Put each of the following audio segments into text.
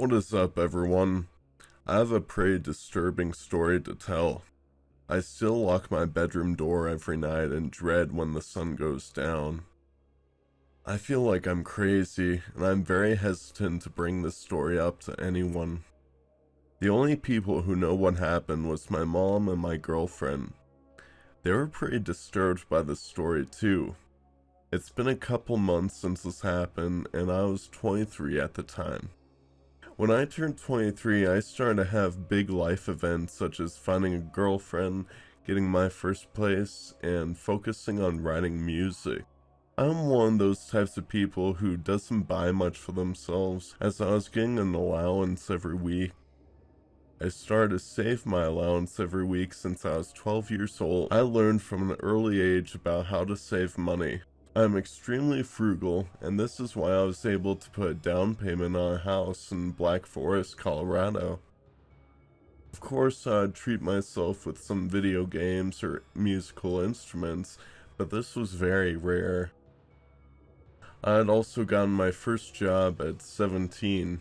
What is up, everyone? I have a pretty disturbing story to tell. I still lock my bedroom door every night and dread when the sun goes down. I feel like I'm crazy, and I'm very hesitant to bring this story up to anyone. The only people who know what happened was my mom and my girlfriend. They were pretty disturbed by this story too. It's been a couple months since this happened, and I was 23 at the time. When I turned 23, I started to have big life events such as finding a girlfriend, getting my first place, and focusing on writing music. I'm one of those types of people who doesn't buy much for themselves, as I was getting an allowance every week. I started to save my allowance every week since I was 12 years old. I learned from an early age about how to save money. I'm extremely frugal, and this is why I was able to put a down payment on a house in Black Forest, Colorado. Of course, I'd treat myself with some video games or musical instruments, but this was very rare. I had also gotten my first job at 17.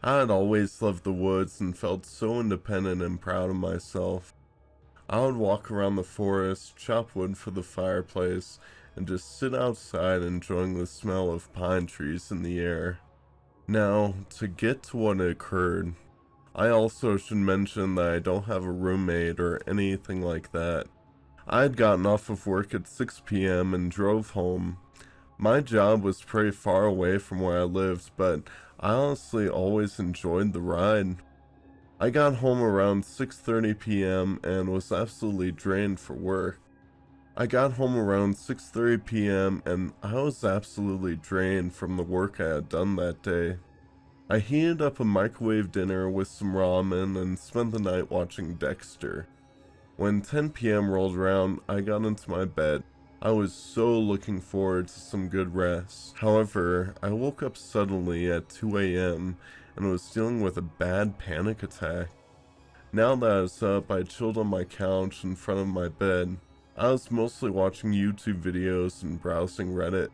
I had always loved the woods and felt so independent and proud of myself. I would walk around the forest, chop wood for the fireplace, and just sit outside enjoying the smell of pine trees in the air. Now, to get to what occurred, I also should mention that I don't have a roommate or anything like that. I had gotten off of work at 6 p.m. and drove home. My job was pretty far away from where I lived, but I honestly always enjoyed the ride. I got home around 6:30 p.m. and was absolutely drained for work. I got home around 6:30 p.m. and I was absolutely drained from the work I had done that day. I heated up a microwave dinner with some ramen and spent the night watching Dexter. When 10 p.m. rolled around, I got into my bed. I was so looking forward to some good rest. However, I woke up suddenly at 2 a.m. and was dealing with a bad panic attack. Now that I was up, I chilled on my couch in front of my bed. I was mostly watching YouTube videos and browsing Reddit.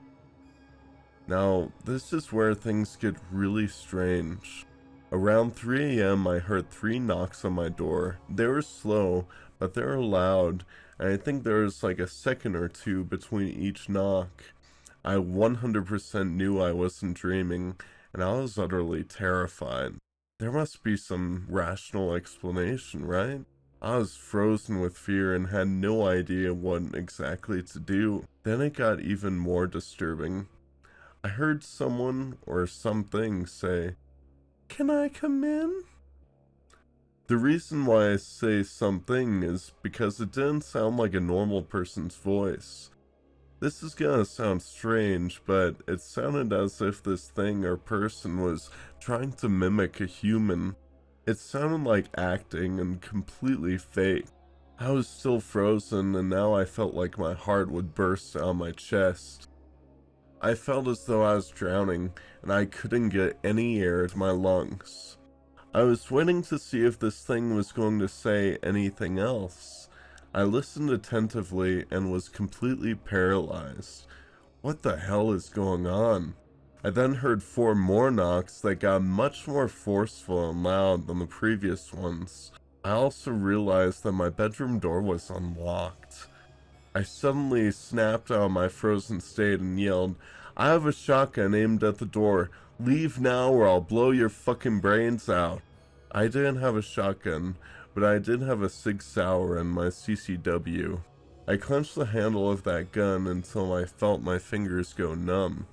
Now, this is where things get really strange. Around 3 a.m. I heard 3 knocks on my door. They were slow, but they were loud, and I think there was like a second or two between each knock. I 100% knew I wasn't dreaming, and I was utterly terrified. There must be some rational explanation, right? I was frozen with fear and had no idea what exactly to do. Then it got even more disturbing. I heard someone or something say, "Can I come in?" The reason why I say something is because it didn't sound like a normal person's voice. This is gonna sound strange, but it sounded as if this thing or person was trying to mimic a human. It sounded like acting and completely fake. I was still frozen, and now I felt like my heart would burst out of my chest. I felt as though I was drowning, and I couldn't get any air to my lungs. I was waiting to see if this thing was going to say anything else. I listened attentively and was completely paralyzed. What the hell is going on? I then heard 4 more knocks that got much more forceful and loud than the previous ones. I also realized that my bedroom door was unlocked. I suddenly snapped out of my frozen state and yelled, "I have a shotgun aimed at the door. Leave now or I'll blow your fucking brains out." I didn't have a shotgun, but I did have a Sig Sauer and my CCW. I clenched the handle of that gun until I felt my fingers go numb.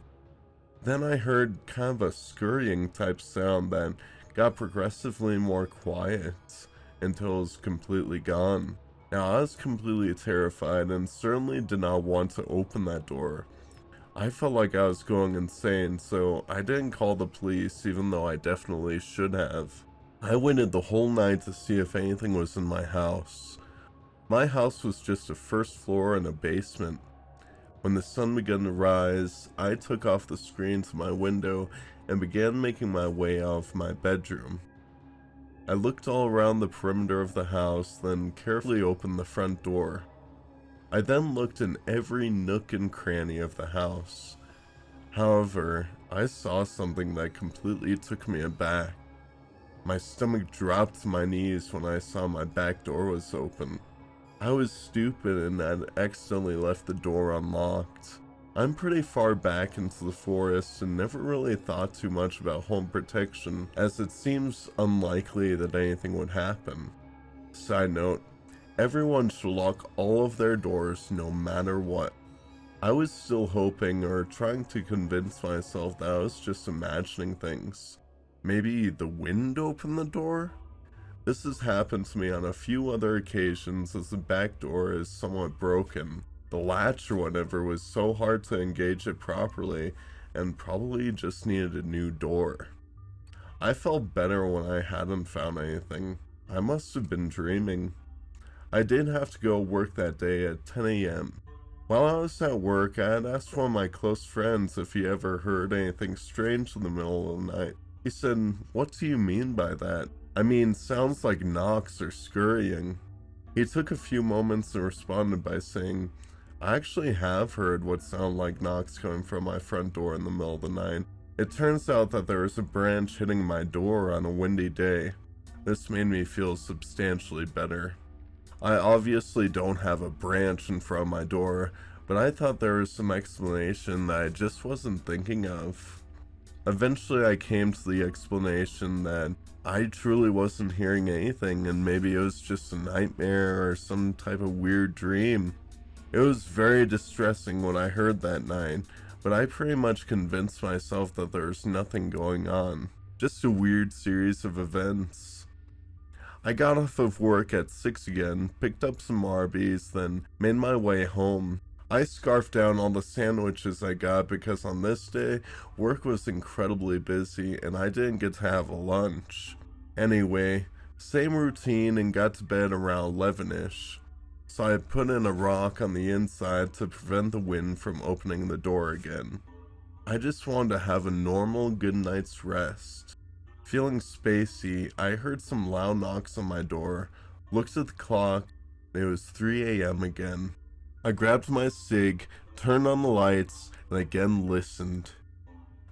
Then I heard kind of a scurrying type sound that got progressively more quiet until it was completely gone. Now I was completely terrified and certainly did not want to open that door. I felt like I was going insane, so I didn't call the police even though I definitely should have. I waited the whole night to see if anything was in my house. My house was just a first floor and a basement. When the sun began to rise, I took off the screen to my window and began making my way out of my bedroom. I looked all around the perimeter of the house, then carefully opened the front door. I then looked in every nook and cranny of the house. However, I saw something that completely took me aback. My stomach dropped to my knees when I saw my back door was open. I was stupid and had accidentally left the door unlocked. I'm pretty far back into the forest and never really thought too much about home protection, as it seems unlikely that anything would happen. Side note, everyone should lock all of their doors no matter what. I was still hoping or trying to convince myself that I was just imagining things. Maybe the wind opened the door? This has happened to me on a few other occasions, as the back door is somewhat broken. The latch or whatever was so hard to engage it properly, and probably just needed a new door. I felt better when I hadn't found anything. I must have been dreaming. I did have to go work that day at 10 a.m. While I was at work, I had asked one of my close friends if he ever heard anything strange in the middle of the night. He said, "What do you mean by that? I mean, sounds like knocks or scurrying." He took a few moments and responded by saying, "I actually have heard what sound like knocks coming from my front door in the middle of the night. It turns out that there was a branch hitting my door on a windy day." This made me feel substantially better. I obviously don't have a branch in front of my door, but I thought there was some explanation that I just wasn't thinking of. Eventually I came to the explanation that I truly wasn't hearing anything, and maybe it was just a nightmare or some type of weird dream. It was very distressing when I heard that night, but I pretty much convinced myself that there was nothing going on, just a weird series of events. I got off of work at 6 again, picked up some Arby's, then made my way home. I scarfed down all the sandwiches I got because on this day, work was incredibly busy and I didn't get to have a lunch. Anyway, same routine and got to bed around 11ish. So I put in a rock on the inside to prevent the wind from opening the door again. I just wanted to have a normal good night's rest. Feeling spacey, I heard some loud knocks on my door, looked at the clock, and it was 3 a.m. again. I grabbed my cig, turned on the lights, and again listened.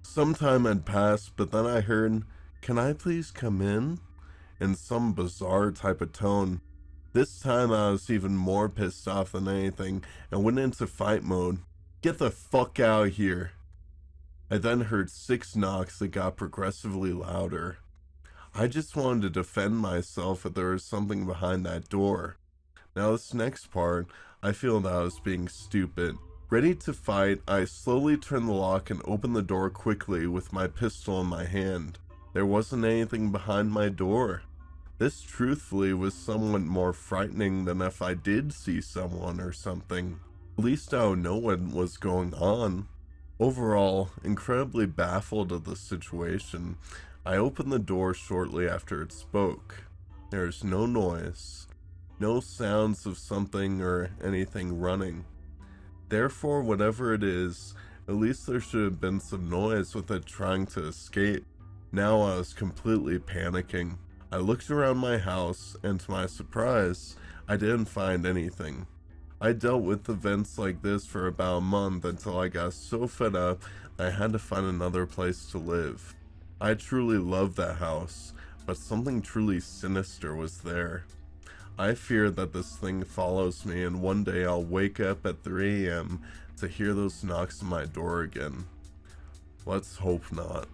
Some time had passed, but then I heard, "Can I please come in?" in some bizarre type of tone. This time I was even more pissed off than anything and went into fight mode. "Get the fuck out of here." I then heard 6 knocks that got progressively louder. I just wanted to defend myself if there was something behind that door. Now this next part, I feel that I was being stupid. Ready to fight, I slowly turned the lock and opened the door quickly with my pistol in my hand. There wasn't anything behind my door. This truthfully was somewhat more frightening than if I did see someone or something. At least I would know what was going on. Overall, incredibly baffled at the situation, I opened the door shortly after it spoke. There is no noise, no sounds of something or anything running. Therefore, whatever it is, at least there should have been some noise with it trying to escape. Now I was completely panicking. I looked around my house, and to my surprise, I didn't find anything. I dealt with events like this for about a month until I got so fed up that I had to find another place to live. I truly loved that house, but something truly sinister was there. I fear that this thing follows me, and one day I'll wake up at 3 a.m. to hear those knocks on my door again. Let's hope not.